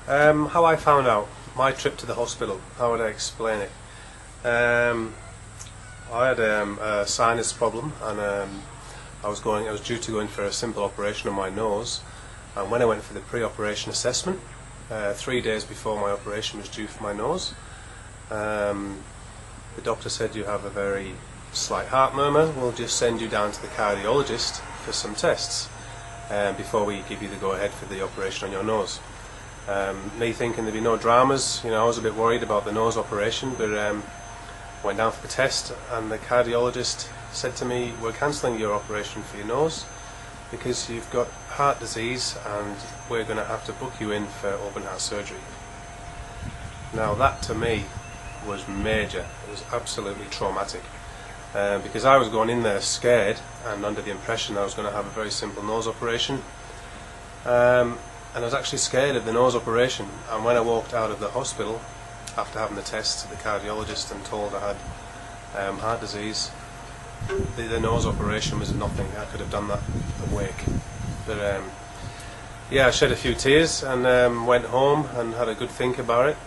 How I found out, my trip to the hospital, how would I explain it? I had a sinus problem, and I was due to go in for a simple operation on my nose. And when I went for the pre-operation assessment, 3 days before my operation was due for my nose, the doctor said, "You have a very slight heart murmur, we'll just send you down to the cardiologist for some tests before we give you the go-ahead for the operation on your nose." Me thinking there'd be no dramas, I was a bit worried about the nose operation, but went down for the test, and the cardiologist said to me, "We're cancelling your operation for your nose because you've got heart disease and we're going to have to book you in for open heart surgery." Now that to me was major. It was absolutely traumatic, because I was going in there scared and under the impression I was going to have a very simple nose operation, and I was actually scared of the nose operation. And when I walked out of the hospital after having the tests to the cardiologist and told I had heart disease, the nose operation was nothing. I could have done that awake. But yeah, I shed a few tears and went home and had a good think about it.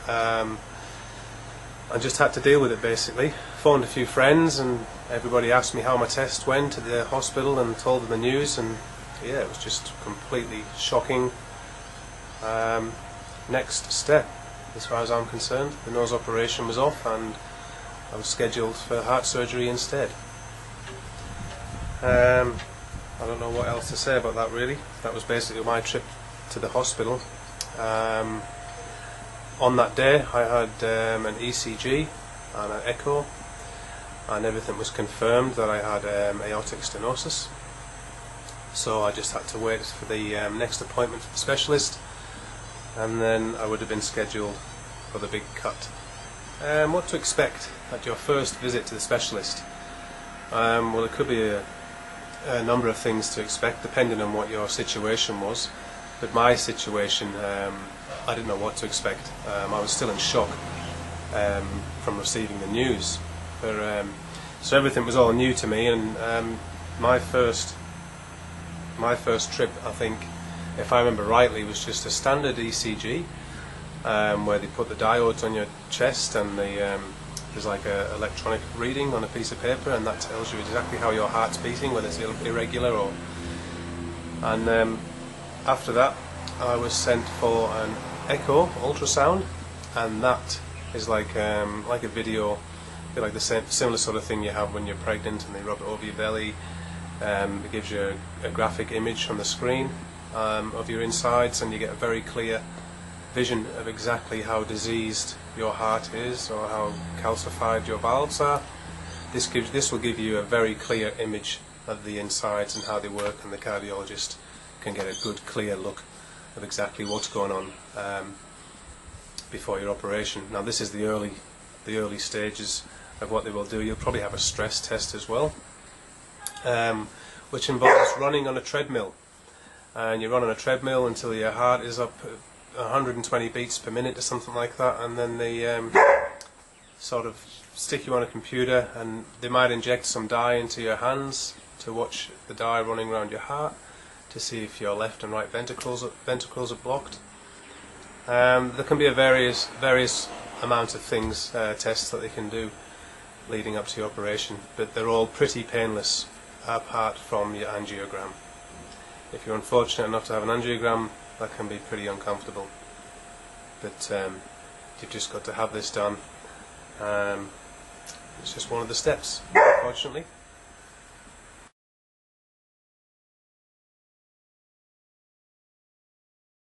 I just had to deal with it basically. Phoned a few friends and everybody asked me how my test went at the hospital and told them the news, and yeah, it was just completely shocking. Next step, as far as I'm concerned, the nose operation was off and I was scheduled for heart surgery instead. I don't know what else to say about that really. That was basically my trip to the hospital. On that day I had an ECG and an echo, and everything was confirmed that I had aortic stenosis. So I just had to wait for the next appointment for the specialist, and then I would have been scheduled for the big cut. What to expect at your first visit to the specialist? Well, it could be a number of things to expect depending on what your situation was. But my situation, I didn't know what to expect. I was still in shock from receiving the news. But, so everything was all new to me, and my first trip, I think, if I remember rightly, was just a standard ECG, where they put the diodes on your chest, and there's like a electronic reading on a piece of paper, and that tells you exactly how your heart's beating, whether it's irregular or. And after that, I was sent for an echo ultrasound, and that is like a video, like the similar sort of thing you have when you're pregnant and they rub it over your belly. It gives you a graphic image on the screen of your insides, and you get a very clear vision of exactly how diseased your heart is or how calcified your valves are. This will give you a very clear image of the insides and how they work, and the cardiologist can get a good clear look of exactly what's going on before your operation. Now this is the early stages of what they will do. You'll probably have a stress test as well, which involves running on a treadmill, and you run on a treadmill until your heart is up 120 beats per minute or something like that, and then they sort of stick you on a computer, and they might inject some dye into your hands to watch the dye running around your heart to see if your left and right ventricles are blocked. There can be a various amount of things, tests that they can do leading up to your operation, but they're all pretty painless apart from your angiogram. If you're unfortunate enough to have an angiogram, that can be pretty uncomfortable, but you've just got to have this done. It's just one of the steps, unfortunately.